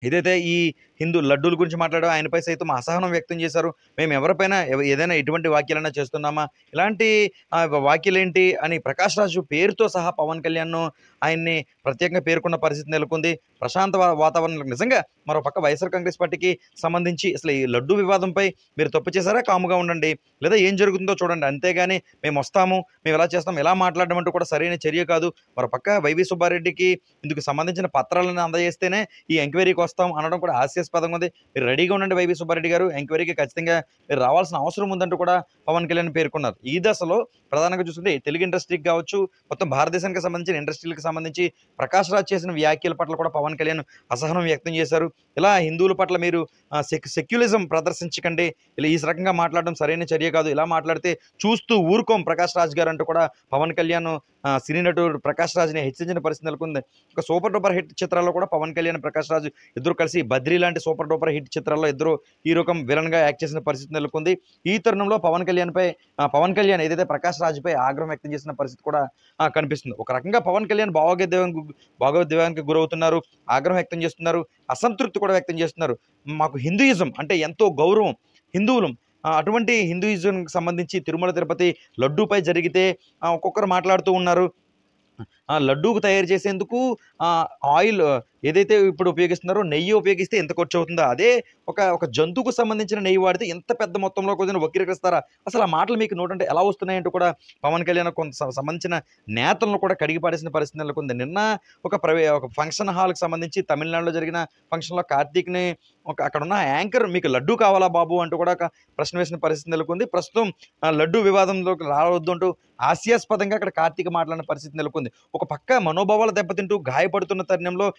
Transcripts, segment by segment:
ఏదైతే ఈ హిందూ లడ్డూల గురించి మాట్లాడారో ఆయనపై సైతం అసహనం వ్యక్తం చేశారు. మేము ఎవరిపైన ఏదైనా ఎటువంటి వ్యాఖ్యలైనా చేస్తున్నామా? ఇలాంటి వ్యాఖ్యలేంటి అని ప్రకాష్ రాజు పేరుతో సహా పవన్ కళ్యాణ్‌ను ఆయన్ని ప్రత్యేకంగా పేర్కొన్న పరిస్థితి నెలకొంది. ప్రశాంత వాతావరణంలో నిజంగా మరో పక్క వైఎస్ఆర్ కాంగ్రెస్ పార్టీకి సంబంధించి అసలు ఈ లడ్డూ వివాదంపై మీరు తప్పు చేశారా? కామ్‌గా ఉండండి. లేదా ఏం జరుగుతుందో చూడండి. అంతేగాని మేమొస్తాము, మేము ఇలా చేస్తాం, ఇలా మాట్లాడడం అంటూ కూడా సరైన చర్య కాదు. మరో పక్క వైవి సుబ్బారెడ్డికి ఇందుకు సంబంధించిన పత్రాలను అందజేస్తేనే ఈ ఎంక్వైరీకి వస్తాం అనడం కూడా హాస్యాస్పదంగా ఉంది. మీరు రెడీగా ఉండండి వైవి సుబ్బారెడ్డి గారు. ఎంక్వైరీకి ఖచ్చితంగా మీరు రావాల్సిన అవసరం ఉందంటూ కూడా పవన్ కళ్యాణ్ పేర్కొన్నారు. ఈ దశలో ప్రధానంగా చూసుకుంటే తెలుగు ఇండస్ట్రీకి కావచ్చు, మొత్తం భారతదేశానికి సంబంధించిన ఇండస్ట్రీలకు సంబంధించి ప్రకాష్ రాజ్ చేసిన వ్యాఖ్యల పట్ల కూడా పవన్ కళ్యాణ్ అసహనం వ్యక్తం చేశారు. ఇలా హిందువుల పట్ల మీరు సెక్యులిజం ప్రదర్శించకండి. ఇలా ఈ రకంగా మాట్లాడడం సరైన చర్య కాదు. ఇలా మాట్లాడితే చూస్తూ ఊరుకోం ప్రకాష్ రాజ్ గారు అంటూ కూడా పవన్ కళ్యాణ్ సినీ నటుడు ప్రకాష్ రాజ్‌ని హెచ్చరించిన పరిస్థితి నెలకొంది. ఒక సూపర్ డూపర్ హిట్ చిత్రాల్లో కూడా పవన్ కళ్యాణ్, ప్రకాష్ రాజ్ ఇద్దరు కలిసి 'బద్రి' లాంటి సూపర్ డూపర్ హిట్ చిత్రాల్లో ఇద్దరు హీరో కమ్ విలన్‌గా యాక్ట్ చేసిన పరిస్థితి నెలకొంది. ఈ తరుణంలో పవన్ కళ్యాణ్ ఏదైతే ప్రకాష్ రాజ్‌పై ఆగ్రహం వ్యక్తం చేసిన పరిస్థితి కూడా కనిపిస్తుంది. ఒక రకంగా పవన్ కళ్యాణ్ భావోద్వేగానికి గురవుతున్నారు. ఆగ్రహం వ్యక్తం చేస్తున్నారు. అసంతృప్తి కూడా వ్యక్తం చేస్తున్నారు. మాకు హిందూయిజం అంటే ఎంతో గౌరవం. హిందువులం. అటువంటి హిందూయిజంకి సంబంధించి తిరుమల తిరుపతి లడ్డూపై జరిగితే ఒక్కొక్కరు మాట్లాడుతూ ఉన్నారు. లడ్డూకు తయారు చేసేందుకు ఆయిల్ ఏదైతే ఇప్పుడు ఉపయోగిస్తున్నారో నెయ్యి ఉపయోగిస్తే ఎంత ఖర్చవుతుందో, అదే ఒక జంతువుకు సంబంధించిన నెయ్యి వాడితే ఎంత పెద్ద మొత్తంలో కొంచెం వక్రీకరిస్తారా? అసలు ఆ మాటలు మీకు నోటంటే ఎలా వస్తున్నాయంటూ కూడా పవన్ కళ్యాణ్ కొంత సంబంధించిన నేతలను కూడా కడిగి పాడేసిన పరిస్థితి నెలకొంది. నిన్న ఒక ఫంక్షన్ హాల్‌కి సంబంధించి తమిళనాడులో జరిగిన ఫంక్షన్‌లో కార్తీక్‌ని అక్కడున్న యాంకర్ మీకు లడ్డూ కావాలా బాబు అంటూ కూడా ఒక ప్రశ్న వేసిన పరిస్థితి నెలకొంది. ప్రస్తుతం లడ్డూ వివాదంలోకి రావద్దు అంటూ హాస్యాస్పదంగా అక్కడ కార్తీక్ మాట్లాడిన పరిస్థితి నెలకొంది. ఒక పక్క మనోభావాలు దెబ్బతింటూ గాయపడుతున్న తరుణంలో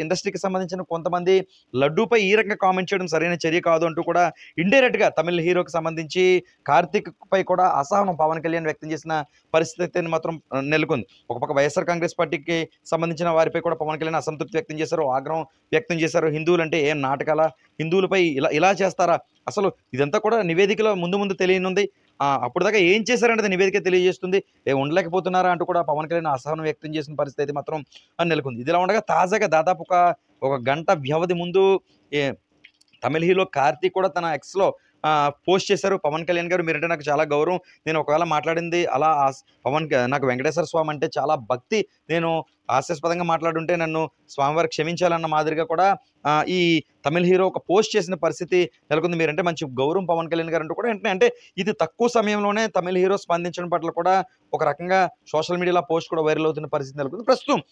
ఇండస్ట్రీకి సంబంధించిన కొంతమంది లడ్డూపై ఈ రకంగా కామెంట్ చేయడం సరైన చర్య కాదు అంటూ కూడా ఇండైరెక్ట్‌గా తమిళ్ హీరోకి సంబంధించి కార్తీక్ పై కూడా అసహనం పవన్ కళ్యాణ్ వ్యక్తం చేసిన పరిస్థితి మాత్రం నెలకొంది. ఒక పక్క వైఎస్ఆర్ కాంగ్రెస్ పార్టీకి సంబంధించిన వారిపై కూడా పవన్ కళ్యాణ్ అసంతృప్తి వ్యక్తం చేశారు. ఆగ్రహం వ్యక్తం చేశారు. హిందువులంటే ఏం నాటకాలా? హిందువులపై ఇలా చేస్తారా? అసలు ఇదంతా కూడా నివేదికలో ముందు తెలియనుంది. అప్పటిదాకా ఏం చేశారనేది నివేదిక తెలియజేస్తుంది. ఉండలేకపోతున్నారా అంటూ కూడా పవన్ కళ్యాణ్ అసహనం వ్యక్తం చేసిన పరిస్థితి అయితే మాత్రం నెలకొంది. ఇదిలా ఉండగా తాజాగా దాదాపు ఒక గంట వ్యవధి ముందు ఏ తమిళ్ హీరో కార్తీక్ కూడా తన ఎక్స్‌లో పోస్ట్ చేశారు. పవన్ కళ్యాణ్ గారు మీరంటే నాకు చాలా గౌరవం. నేను ఒకవేళ మాట్లాడింది అలా నాకు వెంకటేశ్వర స్వామి అంటే చాలా భక్తి. నేను హాస్యాస్పదంగా మాట్లాడుంటే నన్ను స్వామివారు క్షమించాలన్న మాదిరిగా కూడా ఈ తమిళ్ హీరో ఒక పోస్ట్ చేసిన పరిస్థితి నెలకొంది. మీరంటే మంచి గౌరవం పవన్ కళ్యాణ్ గారు అంటూ కూడా వెంటనే అంటే ఇది తక్కువ సమయంలోనే తమిళ్ హీరో స్పందించడం పట్ల కూడా ఒక రకంగా సోషల్ మీడియాలో పోస్ట్ కూడా వైరల్ అవుతున్న పరిస్థితి నెలకొంది. ప్రస్తుతం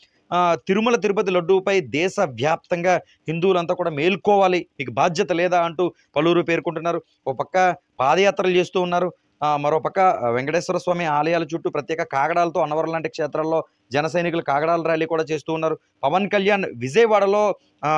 తిరుమల తిరుపతి లడ్డూపై దేశవ్యాప్తంగా హిందువులంతా కూడా మేల్కోవాలి. మీకు బాధ్యత లేదా అంటూ పలువురు పేర్కొంటున్నారు. ఒక పక్క పాదయాత్రలు చేస్తూ ఉన్నారు. మరోపక్క వెంకటేశ్వర స్వామి ఆలయాల చుట్టూ ప్రత్యేక కాగడాలతో అన్నవరం లాంటి క్షేత్రాల్లో జన సైనికులు కాగడాల ర్యాలీ కూడా చేస్తూ ఉన్నారు. పవన్ కళ్యాణ్ విజయవాడలో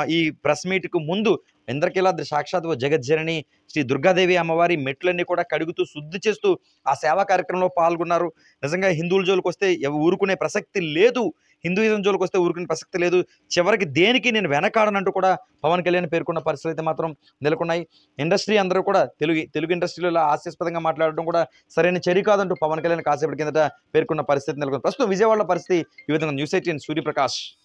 ఈ ప్రెస్ మీట్‌కు ముందు ఇంద్రకీలాద్రి సాక్షాత్ జగజ్జనని శ్రీ దుర్గాదేవి అమ్మవారి మెట్లన్నీ కూడా కడుగుతూ శుద్ధి చేస్తూ ఆ సేవా కార్యక్రమంలో పాల్గొన్నారు. నిజంగా హిందువుల జోలికొస్తే ఊరుకునే ప్రసక్తి లేదు. హిందూయిజం జోలికొస్తే ఊరుకునే ప్రసక్తి లేదు. చివరికి దేనికి నేను వెనకాడనంటూ కూడా పవన్ కళ్యాణ్ పేర్కొన్న పరిస్థితులు అయితే మాత్రం నెలకొన్నాయి. ఇండస్ట్రీ అందరూ కూడా తెలుగు ఇండస్ట్రీలో ఇలా హాస్యాస్పదంగా మాట్లాడడం కూడా సరైన చర్య కాదంటూ పవన్ కళ్యాణ్ కాసేపటి కిందట పేర్కొన్న పరిస్థితి నెలకొంది. ప్రస్తుతం విజయవాడలో పరిస్థితి ఈ విధంగా. న్యూస్ 18 సూర్యప్రకాష్.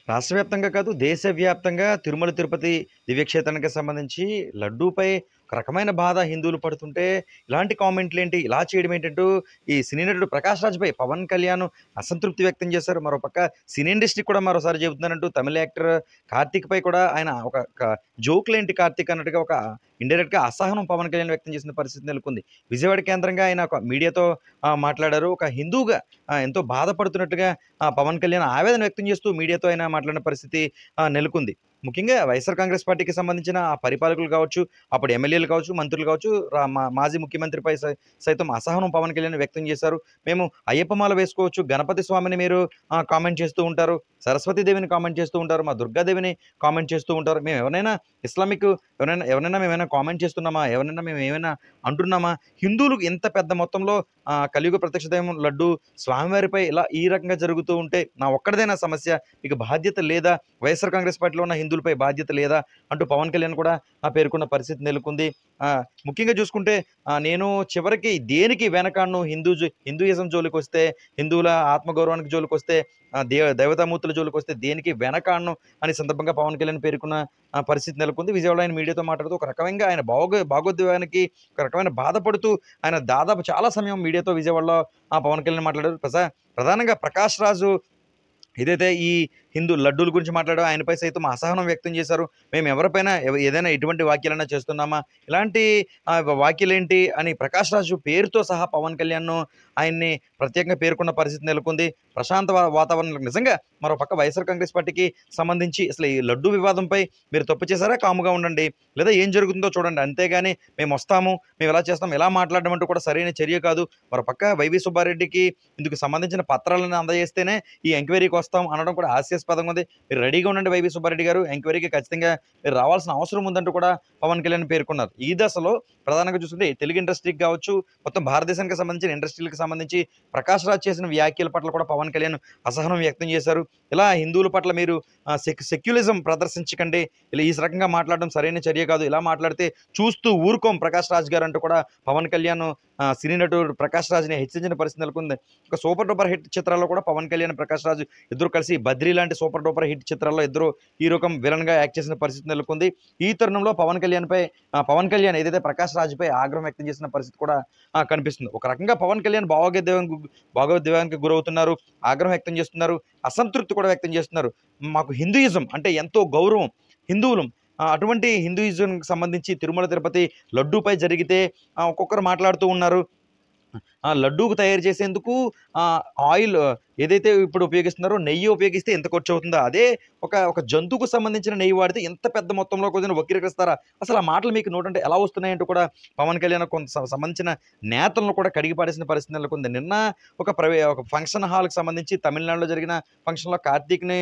రాష్ట్ర వ్యాప్తంగా కాదు, దేశవ్యాప్తంగా తిరుమల తిరుపతి దివ్యక్షేత్రానికి సంబంధించి లడ్డూపై ఒక రకమైన బాధ హిందువులు పడుతుంటే ఇలాంటి కామెంట్లేంటి, ఇలా చేయడం ఏంటంటూ ఈ సినీ నటుడు ప్రకాష్ రాజ్‌పై పవన్ కళ్యాణ్ అసంతృప్తి వ్యక్తం చేశారు. మరోపక్క సినీ ఇండస్ట్రీ కూడా మరోసారి చెబుతున్నానంటూ తమిళ యాక్టర్ కార్తీక్‌పై కూడా ఆయన ఒక జోక్‌లేంటి కార్తీక్ అన్నట్టుగా ఒక ఇండైరెక్ట్‌గా అసహనం పవన్ కళ్యాణ్ వ్యక్తం చేసిన పరిస్థితి నెలకొంది. విజయవాడ కేంద్రంగా ఆయన ఒక మీడియాతో మాట్లాడారు. ఒక హిందువుగా ఎంతో బాధపడుతున్నట్టుగా పవన్ కళ్యాణ్ ఆవేదన వ్యక్తం చేస్తూ మీడియాతో ఆయన మాట్లాడిన పరిస్థితి నెలకొంది. ముఖ్యంగా వైఎస్ఆర్ కాంగ్రెస్ పార్టీకి సంబంధించిన ఆ పరిపాలకులు కావచ్చు, అప్పుడు ఎమ్మెల్యేలు కావచ్చు, మంత్రులు కావచ్చు, మాజీ ముఖ్యమంత్రిపై సైతం అసహనం పవన్ కళ్యాణ్ వ్యక్తం చేశారు. మేము అయ్యప్ప మాల వేసుకోవచ్చు, గణపతి స్వామిని మీరు కామెంట్ చేస్తూ ఉంటారు, సరస్వతీదేవిని కామెంట్ చేస్తూ ఉంటారు, మా దుర్గాదేవిని కామెంట్ చేస్తూ ఉంటారు. మేము ఎవరైనా మేమైనా కామెంట్ చేస్తున్నామా? మేము ఏమైనా అంటున్నామా? హిందువులు ఇంత పెద్ద మొత్తంలో కలియుగ ప్రత్యక్ష దైవం లడ్డు స్వామివారిపై ఇలా ఈ రకంగా జరుగుతూ ఉంటే నా ఒక్కడిదేనా సమస్య? మీకు బాధ్యత లేదా? వైఎస్ఆర్ కాంగ్రెస్ పార్టీలో ఉన్న హిందువులపై బాధ్యత లేదా అంటూ పవన్ కళ్యాణ్ కూడా పేర్కొన్న పరిస్థితి నెలకొంది. ముఖ్యంగా చూసుకుంటే నేను చివరికి దేనికి వెనకాడను, హిందూయిజం జోలికొస్తే, హిందువుల ఆత్మగౌరవానికి జోలికొస్తే, దేవతామూర్తుల జోలికొస్తే దేనికి వెనకాడను అని సందర్భంగా పవన్ కళ్యాణ్ పేర్కొన్న పరిస్థితి నెలకొంది. విజయవాడలో ఆయన మీడియాతో మాట్లాడుతూ ఒక రకమైన ఆయన భాగోద్వేగానికి ఒక రకమైన బాధపడుతూ ఆయన దాదాపు చాలా సమయం మీడియాతో విజయవాడలో పవన్ కళ్యాణ్ మాట్లాడారు. ప్రధానంగా ప్రకాష్ రాజు ఏదైతే ఈ హిందూ లడ్డూల గురించి మాట్లాడారో ఆయనపై సైతం అసహనం వ్యక్తం చేశారు. మేము ఎవరిపైన ఏదైనా ఇటువంటి వ్యాఖ్యలైనా చేస్తున్నామా, ఇలాంటి వ్యాఖ్యలేంటి అని ప్రకాష్ రాజు పేరుతో సహా పవన్ కళ్యాణ్ ఆయన్ని ప్రత్యేకంగా పేర్కొన్న పరిస్థితి నెలకొంది. ప్రశాంత వాతావరణం నిజంగా మరో పక్క వైఎస్ఆర్ కాంగ్రెస్ పార్టీకి సంబంధించి అసలు ఈ లడ్డూ వివాదంపై మీరు తప్పు చేశారా, కాముగా ఉండండి, లేదా ఏం జరుగుతుందో చూడండి, అంతేగాని మేము వస్తాము, మేము ఎలా చేస్తాం, ఎలా మాట్లాడడం అంటూ కూడా సరైన చర్య కాదు. మరో పక్క వైవి సుబ్బారెడ్డికి ఇందుకు సంబంధించిన పత్రాలను అందజేస్తేనే ఈ ఎంక్వైరీకి వస్తాం అనడం కూడా హాస్యాస్పదంగా ఉంది. మీరు రెడీగా ఉండండి వైవి సుబ్బారెడ్డి గారు, ఎంక్వైరీకి ఖచ్చితంగా మీరు రావాల్సిన అవసరం ఉందంటూ కూడా పవన్ కళ్యాణ్ పేర్కొన్నారు. ఈ దశలో ప్రధానంగా చూసుకుంటే తెలుగు ఇండస్ట్రీకి కావచ్చు, మొత్తం భారతదేశానికి సంబంధించిన ఇండస్ట్రీలకు సంబంధించి ప్రకాష్ రాజ్ చేసిన వ్యాఖ్యల పట్ల కూడా పవన్ కళ్యాణ్ అసహనం వ్యక్తం చేశారు. ఇలా హిందువుల పట్ల మీరు సెక్యులిజం ప్రదర్శించకండి, ఇలా ఈ రకంగా మాట్లాడడం సరైన చర్య కాదు, ఇలా మాట్లాడితే చూస్తూ ఊరుకోం ప్రకాష్ రాజ్ గారు అంటూ కూడా పవన్ కళ్యాణ్ సినీ నటుడు ప్రకాష్ రాజ్ని హెచ్చరించిన పరిస్థితి నెలకొంది. ఒక సూపర్ డూపర్ హిట్ చిత్రాల్లో కూడా పవన్ కళ్యాణ్ ప్రకాష్ రాజ్ ఇద్దరు కలిసి బద్రీ లాంటి సూపర్ డూపర్ హిట్ చిత్రాల్లో ఇద్దరు హీరోకం విలన్ గా యాక్ట్ చేసిన పరిస్థితి నెలకొంది. ఈ తరుణంలో పవన్ కళ్యాణ్ ఏదైతే ప్రకాష్ రాజ్పై ఆగ్రహం వ్యక్తం చేసిన పరిస్థితి కూడా కనిపిస్తుంది. ఒక రకంగా పవన్ కళ్యాణ్ భావోద్వేగానికి గురవుతున్నారు, ఆగ్రహం వ్యక్తం చేస్తున్నారు, అసంతృప్తి కూడా వ్యక్తం చేస్తున్నారు. మాకు హిందూయిజం అంటే ఎంతో గౌరవం, హిందువులు అటువంటి హిందూయిజంకి సంబంధించి తిరుమల తిరుపతి లడ్డూపై జరిగితే ఒక్కొక్కరు మాట్లాడుతూ ఉన్నారు. లడ్డూకు తయారు చేసేందుకు ఆయిల్ ఏదైతే ఇప్పుడు ఉపయోగిస్తున్నారో నెయ్యి ఉపయోగిస్తే ఎంత ఖర్చు అవుతుందో, అదే ఒక జంతువుకు సంబంధించిన నెయ్యి వాడితే ఎంత పెద్ద మొత్తంలో కొంచెం వక్రీకరిస్తారా, అసలు ఆ మాటలు మీకు నోటంటే ఎలా వస్తున్నాయంటూ కూడా పవన్ కళ్యాణ్ కొంత సంబంధించిన నేతలను కూడా కడిగి పాడేసిన పరిస్థితి నెలకొంది. నిన్న ఒక ఫంక్షన్ హాల్కి సంబంధించి తమిళనాడులో జరిగిన ఫంక్షన్లో కార్తీక్ని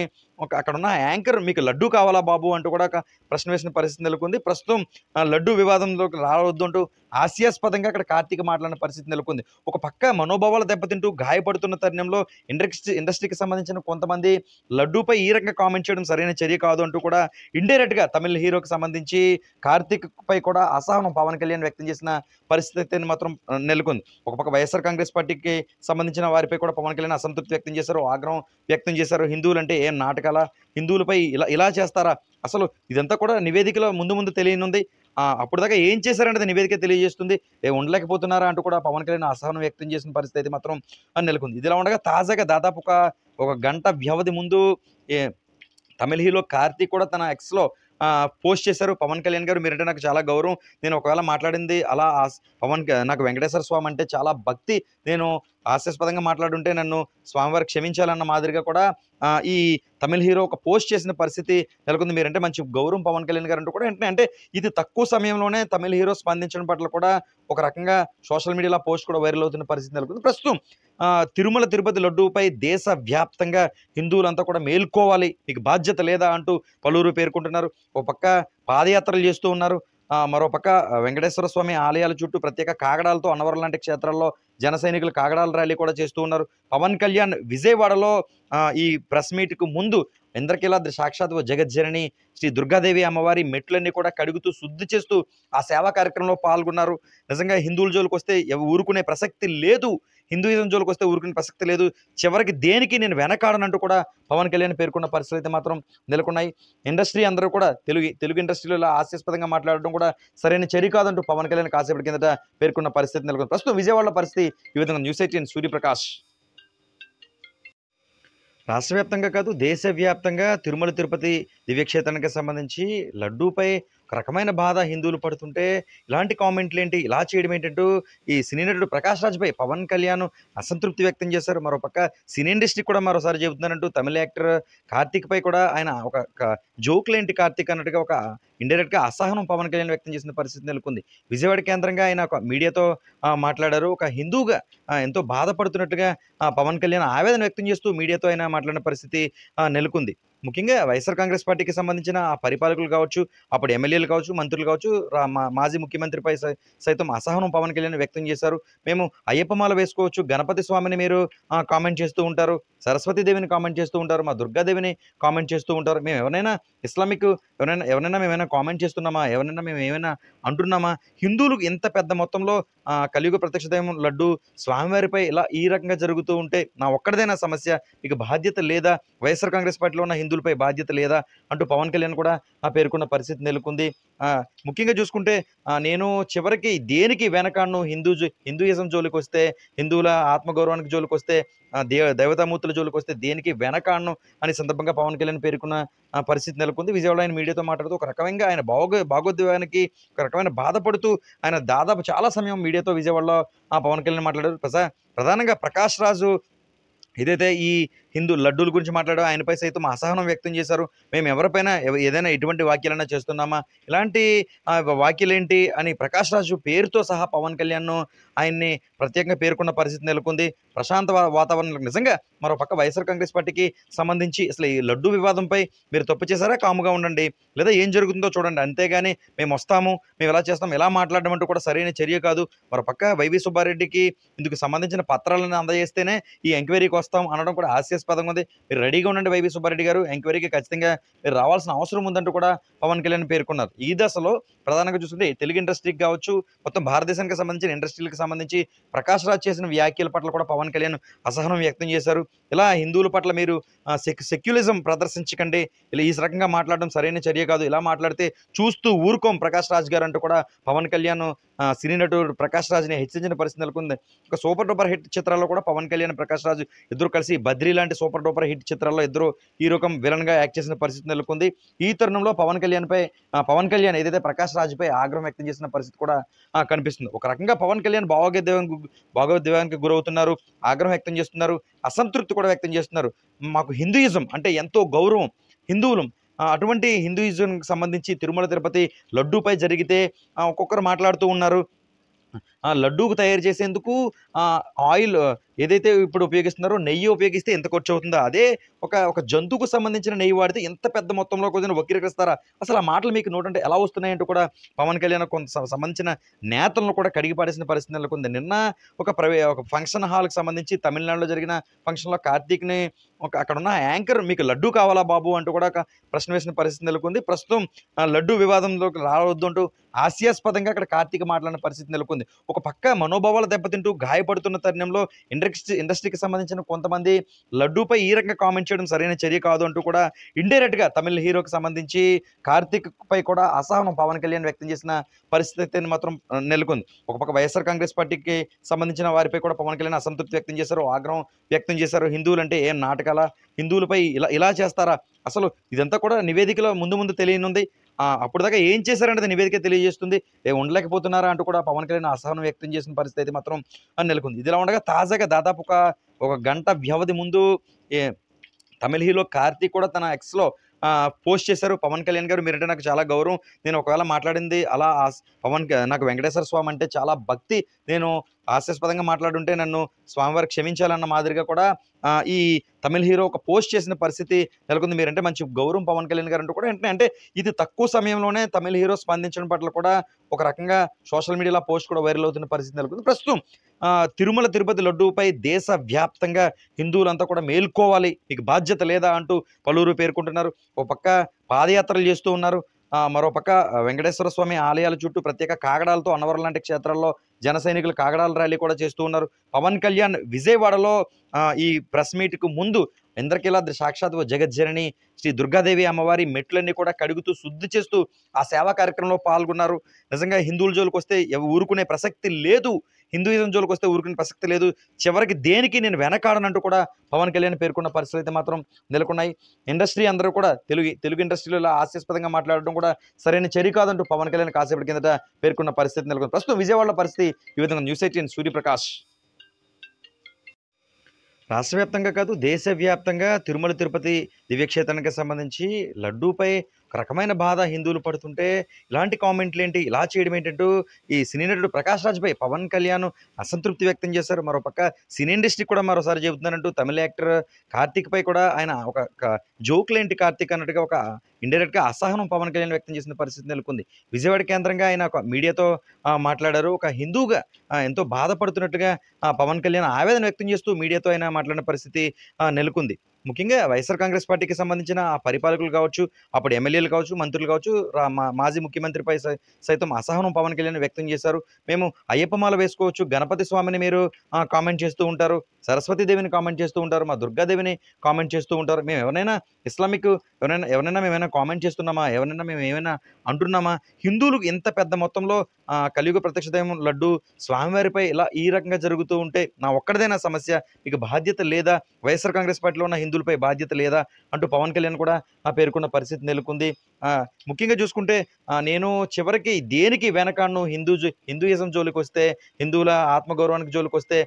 అక్కడ ఉన్న యాంకర్ మీకు లడ్డూ కావాలా బాబు అంటూ కూడా ఒక ప్రశ్న వేసిన పరిస్థితి నెలకొంది. ప్రస్తుతం లడ్డూ వివాదంలోకి రావద్దు అంటూ హాస్యాస్పదంగా అక్కడ కార్తీక్ మాట్లాడిన పరిస్థితి నెలకొంది. ఒక పక్క మనోభావాలు దెబ్బతింటూ గాయపడుతున్న తరుణంలో ఇండస్ట్రీకి సంబంధించిన కొంతమంది లడ్డూపై ఈ రకంగా కామెంట్ చేయడం సరైన చర్య కాదు అంటూ కూడా ఇండైరెక్ట్ గా తమిళ హీరోకి సంబంధించి కార్తీక్ పై కూడా అసహనం పవన్ కళ్యాణ్ వ్యక్తం చేసిన పరిస్థితి మాత్రం నెలకొంది. ఒక పక్క వైఎస్ఆర్ కాంగ్రెస్ పార్టీకి సంబంధించిన వారిపై కూడా పవన్ కళ్యాణ్ అసంతృప్తి వ్యక్తం చేశారు, ఆగ్రహం వ్యక్తం చేశారు. హిందువులు అంటే ఏం నాటకాలా, హిందువులపై ఇలా చేస్తారా, అసలు ఇదంతా కూడా నివేదికలో ముందు తెలియనుంది, అప్పుడు దాకా ఏం చేశారనేది నివేదిక తెలియజేస్తుంది, ఉండలేకపోతున్నారా అంటూ కూడా పవన్ కళ్యాణ్ అసహనం వ్యక్తం చేసిన పరిస్థితి మాత్రం నెలకొంది. ఇదిలా ఉండగా తాజాగా దాదాపు ఒక గంట వ్యవధి ముందు తమిళ హీరో కార్తీక్ కూడా తన ఎక్స్లో పోస్ట్ చేశారు. పవన్ కళ్యాణ్ గారు మీరంటే నాకు చాలా గౌరవం, నేను ఒకవేళ మాట్లాడింది అలా నాకు వెంకటేశ్వర స్వామి అంటే చాలా భక్తి, నేను హాస్యాస్పదంగా మాట్లాడుంటే నన్ను స్వామివారు క్షమించాలన్న మాదిరిగా కూడా ఈ తమిళ హీరో ఒక పోస్ట్ చేసిన పరిస్థితి నెలకొంది. మీరంటే మంచి గౌరవం పవన్ కళ్యాణ్ గారు అంటూ కూడా అంటే ఇది తక్కువ సమయంలోనే తమిళ హీరో స్పందించడం పట్ల కూడా ఒక రకంగా సోషల్ మీడియాలో పోస్ట్ కూడా వైరల్ అవుతున్న పరిస్థితి నెలకొంది. ప్రస్తుతం తిరుమల తిరుపతి లడ్డూపై దేశ వ్యాప్తంగా హిందువులంతా కూడా మేల్కోవాలి, మీకు బాధ్యత లేదా అంటూ పలువురు పేర్కొంటున్నారు. ఒక పక్క పాదయాత్రలు చేస్తూ ఉన్నారు, మరోపక్క వెంకటేశ్వర స్వామి ఆలయాల చుట్టూ ప్రత్యేక కాగడాలతో అన్నవరం లాంటి క్షేత్రాల్లో జన సైనికులు కాగడాల ర్యాలీ కూడా చేస్తూ ఉన్నారు. పవన్ కళ్యాణ్ విజయవాడలో ఈ ప్రెస్ మీట్కు ముందు ఇంద్రకీలాద్రి సాక్షాత్ జగజ్జనని శ్రీ దుర్గాదేవి అమ్మవారి మెట్లన్నీ కూడా కడుగుతూ శుద్ధి చేస్తూ ఆ సేవా కార్యక్రమంలో పాల్గొన్నారు. నిజంగా హిందువుల జోలికి వస్తే ఊరుకునే ప్రసక్తి లేదు, హిందూయిజం జోలికి వస్తే ఊరుకునే ప్రసక్తి లేదు, చివరికి దేనికి నేను వెనకాడనంటూ కూడా పవన్ కళ్యాణ్ పేర్కొన్న పరిస్థితులు అయితే మాత్రం నెలకొన్నాయి. ఇండస్ట్రీ అందరూ కూడా తెలుగు ఇండస్ట్రీలో ఇలా హాస్యాస్పదంగా మాట్లాడడం కూడా సరైన చర్య కాదంటూ పవన్ కళ్యాణ్ కాసేపటి కిందట పేర్కొన్న పరిస్థితి నెలకొంది. ప్రస్తుతం విజయవాడలో పరిస్థితి ఈ విధంగా. న్యూస్ 18 సూర్యప్రకాష్. రాష్ట్ర వ్యాప్తంగా కాదు, దేశవ్యాప్తంగా తిరుమల తిరుపతి దివ్యక్షేత్రానికి సంబంధించి లడ్డూపై ఒక రకమైన బాధ హిందువులు పడుతుంటే ఇలాంటి కామెంట్లు ఏంటి, ఇలా చేయడం ఏంటంటూ ఈ సినీ నటుడు ప్రకాష్ రాజ్పై పవన్ కళ్యాణ్ అసంతృప్తి వ్యక్తం చేశారు. మరోపక్క సినీ ఇండస్ట్రీ కూడా మరోసారి చెబుతున్నారంటూ తమిళ యాక్టర్ కార్తీక్ పై కూడా ఆయన ఒక జోక్లేంటి కార్తీక్ అన్నట్టుగా ఒక ఇండైరెక్ట్గా అసహనం పవన్ కళ్యాణ్ వ్యక్తం చేసిన పరిస్థితి నెలకొంది. విజయవాడ కేంద్రంగా ఆయన ఒక మీడియాతో మాట్లాడారు. ఒక హిందువుగా ఎంతో బాధపడుతున్నట్టుగా పవన్ కళ్యాణ్ ఆవేదన వ్యక్తం చేస్తూ మీడియాతో ఆయన మాట్లాడిన పరిస్థితి నెలకొంది. ముఖ్యంగా వైఎస్ఆర్ కాంగ్రెస్ పార్టీకి సంబంధించిన ఆ పరిపాలకులు కావచ్చు, అప్పుడు ఎమ్మెల్యేలు కావచ్చు, మంత్రులు కావచ్చు, మాజీ ముఖ్యమంత్రిపై సైతం అసహనం పవన్ కళ్యాణ్ వ్యక్తం చేశారు. మేము అయ్యప్ప మాల వేసుకోవచ్చు, గణపతి స్వామిని మీరు కామెంట్ చేస్తూ ఉంటారు, సరస్వతీదేవిని కామెంట్ చేస్తూ ఉంటారు, మా దుర్గాదేవిని కామెంట్ చేస్తూ ఉంటారు. మేము ఎవరైనా ఇస్లామిక్ ఎవరైనా మేమైనా కామెంట్ చేస్తున్నామా? ఎవరైనా మేము ఏమైనా అంటున్నామా? హిందువులు ఇంత పెద్ద మొత్తంలో కలియుగ ప్రత్యక్ష దైవం లడ్డు స్వామివారిపై ఇలా ఈ రకంగా జరుగుతూ ఉంటే నా ఒక్కడిదేనా సమస్య? మీకు బాధ్యత లేదా? వైఎస్ఆర్ కాంగ్రెస్ పార్టీలో ఉన్న హిందువులపై బాధ్యత లేదా? అంటూ పవన్ కళ్యాణ్ కూడా పేర్కొన్న పరిస్థితి నెలకొంది. ముఖ్యంగా చూసుకుంటే నేను చివరికి దేనికి వెనకాడను, హిందూయిజం జోలికొస్తే, హిందువుల ఆత్మగౌరవానికి జోలికొస్తే, దేవతామూర్తుల జోలికొస్తే దేనికి వెనకాడను అని సందర్భంగా పవన్ కళ్యాణ్ పేర్కొన్న పరిస్థితి నెలకొంది. విజయవాడలో ఆయన మీడియాతో మాట్లాడుతూ ఒక రకమైన ఆయన భాగోద్వేగానికి ఒక రకమైన బాధపడుతూ ఆయన దాదాపు చాలా సమయం మీడియాతో విజయవాడలో పవన్ కళ్యాణ్ మాట్లాడారు. ప్రధానంగా ప్రకాష్ రాజు ఏదైతే ఈ హిందూ లడ్డూల గురించి మాట్లాడారో ఆయనపై సైతం అసహనం వ్యక్తం చేశారు. మేము ఎవరిపైన ఏదైనా ఎటువంటి వ్యాఖ్యలైనా చేస్తున్నామా? ఇలాంటి వ్యాఖ్యలేంటి అని ప్రకాష్ రాజు పేరుతో సహా పవన్ కళ్యాణ్‌ను ఆయన్ని ప్రత్యేకంగా పేర్కొన్న పరిస్థితి నెలకొంది. ప్రశాంత వాతావరణంలో నిజంగా మరో పక్క వైఎస్ఆర్ కాంగ్రెస్ పార్టీకి సంబంధించి అసలు ఈ లడ్డూ వివాదంపై మీరు తప్పు చేశారా? కాముగా ఉండండి. లేదా ఏం జరుగుతుందో చూడండి. అంతేగాని మేమొస్తాము, మేము ఇలా చేస్తాం, ఇలా మాట్లాడడం అంటూ కూడా సరైన చర్య కాదు. మరో పక్క వైవి సుబ్బారెడ్డికి ఇందుకు సంబంధించిన పత్రాలను అందజేస్తేనే ఈ ఎంక్వైరీకి వస్తాం అనడం కూడా హాస్యాస్పదంగా ఉంది. మీరు రెడీగా ఉండండి వైవి సుబ్బారెడ్డి గారు, ఎంక్వైరీకి ఖచ్చితంగా మీరు రావాల్సిన అవసరం ఉందంటూ కూడా పవన్ కళ్యాణ్ పేర్కొన్నారు. ఈ దశలో ప్రధానంగా చూస్తుంటే తెలుగు ఇండస్ట్రీకి కావచ్చు, మొత్తం భారతదేశానికి సంబంధించిన ఇండస్ట్రీలకు సంబంధించి ప్రకాష్ రాజ్ చేసిన వ్యాఖ్యల పట్ల కూడా పవన్ కళ్యాణ్ అసహనం వ్యక్తం చేశారు. ఇలా హిందువుల పట్ల మీరు సెక్యులిజం ప్రదర్శించకండి, ఇలా ఈ రకంగా మాట్లాడడం సరైన చర్య కాదు, ఇలా మాట్లాడితే చూస్తూ ఊరుకోం ప్రకాష్ రాజ్ గారు అంటూ కూడా పవన్ కళ్యాణ్ సినీ నటుడు ప్రకాష్ రాజ్ని హెచ్చరించిన పరిస్థితి నెలకొంది. ఒక సూపర్ డూపర్ హిట్ చిత్రాల్లో కూడా పవన్ కళ్యాణ్, ప్రకాష్ రాజ్ ఇద్దరు కలిసి బద్రీ లాంటి సూపర్ డూపర్ హిట్ చిత్రాల్లో ఇద్దరు ఈ రకం విలన్ గా యాక్ట్ చేసిన పరిస్థితి నెలకొంది. ఈ తరుణంలో పవన్ కళ్యాణ్ ఏదైతే ప్రకాష్ రాజ్పై ఆగ్రహం వ్యక్తం చేసిన పరిస్థితి కూడా కనిపిస్తుంది. ఒక రకంగా పవన్ కళ్యాణ్ భావోద్వేగానికి గురవుతున్నారు, ఆగ్రహం వ్యక్తం చేస్తున్నారు, అసంతృప్తి కూడా వ్యక్తం చేస్తున్నారు. మాకు హిందూయిజం అంటే ఎంతో గౌరవం, హిందువులం, అటువంటి హిందూయిజంకి సంబంధించి తిరుమల తిరుపతి లడ్డూపై జరిగితే ఒక్కొక్కరు మాట్లాడుతూ ఉన్నారు. లడ్డూకు తయారు చేసేందుకు ఆయిల్ ఏదైతే ఇప్పుడు ఉపయోగిస్తున్నారో నెయ్యి ఉపయోగిస్తే ఎంత ఖర్చు అవుతుందో, అదే ఒక జంతువుకు సంబంధించిన నెయ్యి వాడితే ఎంత పెద్ద మొత్తంలో కొంచెం వక్రీకరిస్తారా? అసలు ఆ మాటలు మీకు నోటంటే ఎలా వస్తున్నాయంటూ కూడా పవన్ కళ్యాణ్ కొంత సంబంధించిన నేతలను కూడా కడిగిపాడేసిన పరిస్థితి నెలకొంది. నిన్న ఒక ఫంక్షన్ హాల్కి సంబంధించి తమిళనాడులో జరిగిన ఫంక్షన్లో కార్తీక్ని అక్కడున్న యాంకర్ మీకు లడ్డూ కావాలా బాబు అంటూ కూడా ఒక ప్రశ్న వేసిన పరిస్థితి నెలకొంది. ప్రస్తుతం లడ్డూ వివాదంలోకి రావద్దు అంటూ హాస్యాస్పదంగా అక్కడ కార్తీక్ మాట్లాడిన పరిస్థితి నెలకొంది. ఒక పక్క మనోభావాలు దెబ్బతింటూ గాయపడుతున్న తరుణంలో ఇండస్ట్రీకి సంబంధించిన కొంతమంది లడ్డూపై ఈ రకంగా కామెంట్ చేయడం సరైన చర్య కాదు అంటూ కూడా ఇండైరెక్ట్ గా తమిళ హీరోకి సంబంధించి కార్తీక్ పై కూడా అసహనం పవన్ కళ్యాణ్ వ్యక్తం చేసిన పరిస్థితి మాత్రం నెలకొంది. ఒక పక్క వైఎస్ఆర్ కాంగ్రెస్ పార్టీకి సంబంధించిన వారిపై కూడా పవన్ కళ్యాణ్ అసంతృప్తి వ్యక్తం చేశారు, ఆగ్రహం వ్యక్తం చేశారు. హిందువులు అంటే ఏం నాటకాలా? హిందువులపై ఇలా చేస్తారా? అసలు ఇదంతా కూడా నివేదికలో ముందు తెలియనుంది. అప్పుడు దాకా ఏం చేశారనేది నివేదిక తెలియజేస్తుంది. ఉండలేకపోతున్నారా అంటూ కూడా పవన్ కళ్యాణ్ అసహనం వ్యక్తం చేసిన పరిస్థితి అయితే మాత్రం నెలకొంది. ఇదిలా ఉండగా తాజాగా దాదాపు ఒక గంట వ్యవధి ముందు తమిళ హీరో కార్తీక్ కూడా తన ఎక్స్లో పోస్ట్ చేశారు. పవన్ కళ్యాణ్ గారు, మీరంటే నాకు చాలా గౌరవం, నేను ఒకవేళ మాట్లాడింది అలా నాకు వెంకటేశ్వర స్వామి అంటే చాలా భక్తి, నేను హాస్యాస్పదంగా మాట్లాడుంటే నన్ను స్వామివారు క్షమించాలన్న మాదిరిగా కూడా ఈ తమిళ హీరో ఒక పోస్ట్ చేసిన పరిస్థితి నెలకొంది. మీరంటే మంచి గౌరవం పవన్ కళ్యాణ్ గారు అంటూ కూడా అంటే ఇది తక్కువ సమయంలోనే తమిళ హీరో స్పందించడం పట్ల కూడా ఒక రకంగా సోషల్ మీడియాలో పోస్ట్ కూడా వైరల్ అవుతున్న పరిస్థితి నెలకొంది. ప్రస్తుతం తిరుమల తిరుపతి లడ్డూపై దేశవ్యాప్తంగా హిందువులంతా కూడా మేల్కోవాలి, మీకు బాధ్యత లేదా అంటూ పలువురు పేర్కొంటున్నారు. ఒక పక్క పాదయాత్రలు చేస్తూ ఉన్నారు, మరోపక్క వెంకటేశ్వర స్వామి ఆలయాల చుట్టూ ప్రత్యేక కాగడాలతో అన్నవరం లాంటి క్షేత్రాల్లో జన సైనికులు కాగడాల ర్యాలీ కూడా చేస్తూ ఉన్నారు. పవన్ కళ్యాణ్ విజయవాడలో ఈ ప్రెస్ మీట్కు ముందు ఇంద్రకీలాద్రి సాక్షాత్ జగజ్జనని శ్రీ దుర్గాదేవి అమ్మవారి మెట్లన్నీ కూడా కడుగుతూ శుద్ధి చేస్తూ ఆ సేవా కార్యక్రమంలో పాల్గొన్నారు. నిజంగా హిందువుల జోలికి వస్తే ఊరుకునే ప్రసక్తి లేదు, హిందూయిజం జోలికి వస్తే ఊరుకునే ప్రసక్తి లేదు, చివరికి దేనికి నేను వెనకాడనంటూ కూడా పవన్ కళ్యాణ్ పేర్కొన్న పరిస్థితులు అయితే మాత్రం నెలకొన్నాయి. ఇండస్ట్రీ అందరూ కూడా తెలుగు ఇండస్ట్రీలో ఇలా హాస్యాస్పదంగా మాట్లాడడం కూడా సరైన చర్య కాదంటూ పవన్ కళ్యాణ్ కాసేపటి కిందట పేర్కొన్న పరిస్థితి నెలకొంది. ప్రస్తుతం విజయవాడలో పరిస్థితి ఈ విధంగా. న్యూస్ 18 సూర్యప్రకాష్. రాష్ట్ర వ్యాప్తంగా కాదు, దేశవ్యాప్తంగా తిరుమల తిరుపతి దివ్యక్షేత్రానికి సంబంధించి లడ్డూపై ఒక రకమైన బాధ హిందువులు పడుతుంటే, ఇలాంటి కామెంట్‌లేంటి, ఇలా చేయడం ఏంటంటూ ఈ సినీ నటుడు 'ప్రకాష్ రాజ్‌పై' పవన్ కళ్యాణ్ అసంతృప్తి వ్యక్తం చేశారు. మరోపక్క సినీ ఇండస్ట్రీకి కూడా మరోసారి చెబుతున్నానంటూ తమిళ యాక్టర్ 'కార్తీక్‌పై' కూడా ఆయన ఒక జోక్‌లేంటి కార్తీక్ అన్నట్టుగా ఒక ఇండైరెక్ట్‌గా అసహనం పవన్ కళ్యాణ్ వ్యక్తం చేసిన పరిస్థితి నెలకొంది. విజయవాడ కేంద్రంగా ఆయన ఒక మీడియాతో మాట్లాడారు. ఒక హిందువుగా ఎంతో బాధపడుతున్నట్టుగా పవన్ కళ్యాణ్ ఆవేదన వ్యక్తం చేస్తూ మీడియాతో ఆయన మాట్లాడిన పరిస్థితి నెలకొంది. ముఖ్యంగా వైఎస్ఆర్ కాంగ్రెస్ పార్టీకి సంబంధించిన ఆ పరిపాలకులు కావచ్చు, అప్పుడు ఎమ్మెల్యేలు కావచ్చు, మంత్రులు కావచ్చు, మాజీ ముఖ్యమంత్రిపై సైతం అసహనం పవన్ కళ్యాణ్ వ్యక్తం చేశారు. మేము అయ్యప్పమాల వేసుకోవచ్చు, గణపతి స్వామిని మీరు కామెంట్ చేస్తూ ఉంటారు, సరస్వతీదేవిని కామెంట్ చేస్తూ ఉంటారు, మా దుర్గాదేవిని కామెంట్ చేస్తూ ఉంటారు. మేము ఎవరైనా ఇస్లామిక్ ఎవరైనా మేమైనా కామెంట్ చేస్తున్నామా? ఎవరైనా మేము ఏమైనా అంటున్నామా? హిందువులు ఇంత పెద్ద మొత్తంలో కలియుగ ప్రత్యక్ష దైవం లడ్డు స్వామివారిపై ఇలా ఈ రకంగా జరుగుతూ ఉంటే నా ఒక్కడిదేనా సమస్య? మీకు బాధ్యత లేదా? వైఎస్ఆర్ కాంగ్రెస్ పార్టీలో ఉన్న హిందువులపై బాధ్యత లేదా? అంటూ పవన్ కళ్యాణ్ కూడా పేర్కొన్న పరిస్థితి నెలకొంది. ముఖ్యంగా చూసుకుంటే నేను చివరికి దేనికి వెనకాడను, హిందూయిజం జోలికొస్తే, హిందువుల ఆత్మగౌరవానికి జోలికొస్తే,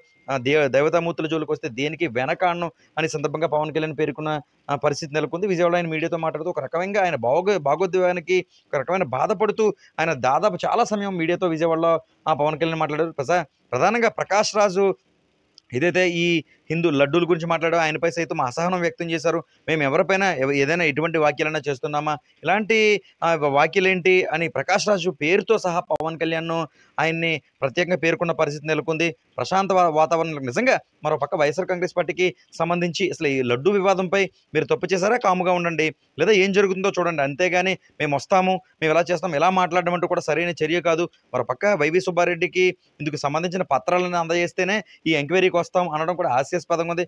దేవతామూర్తుల జోలికొస్తే దేనికి వెనకాడను అని సందర్భంగా పవన్ కళ్యాణ్ పేర్కొన్న పరిస్థితి నెలకొంది. విజయవాడలో ఆయన మీడియాతో మాట్లాడుతూ ఒక రకంగా ఆయన భాగోద్వేగానికి ఒక రకమైన బాధపడుతూ ఆయన దాదాపు చాలా సమయం మీడియాతో విజయవాడలో పవన్ కళ్యాణ్ మాట్లాడారు. ప్రధానంగా 'ప్రకాష్ రాజు' ఏదైతే ఈ హిందూ లడ్డూల గురించి మాట్లాడారో ఆయనపై సైతం అసహనం వ్యక్తం చేశారు. మేము ఎవరిపైన ఏదైనా ఎటువంటి వ్యాఖ్యలైనా చేస్తున్నామా? ఇలాంటి వ్యాఖ్యలేంటి అని 'ప్రకాష్ రాజు' పేరుతో సహా పవన్ కళ్యాణ్ ఆయన్ని ప్రత్యేకంగా పేర్కొన్న పరిస్థితి నెలకొంది. ప్రశాంత వాతావరణంలో నిజంగా మరోపక్క వైఎస్ఆర్ కాంగ్రెస్ పార్టీకి సంబంధించి అసలు ఈ లడ్డూ వివాదంపై మీరు తప్పు చేశారా? కాముగా ఉండండి. లేదా ఏం జరుగుతుందో చూడండి. అంతేగాని మేమొస్తాము, మేము ఇలా చేస్తాం, ఇలా మాట్లాడడం అంటూ కూడా సరైన చర్య కాదు. మరోపక్క వైవి సుబ్బారెడ్డికి ఇందుకు సంబంధించిన పత్రాలను అందజేస్తేనే ఈ ఎంక్వైరీకి వస్తాం అనడం కూడా హాస్యాస్పదంగా ఉంది.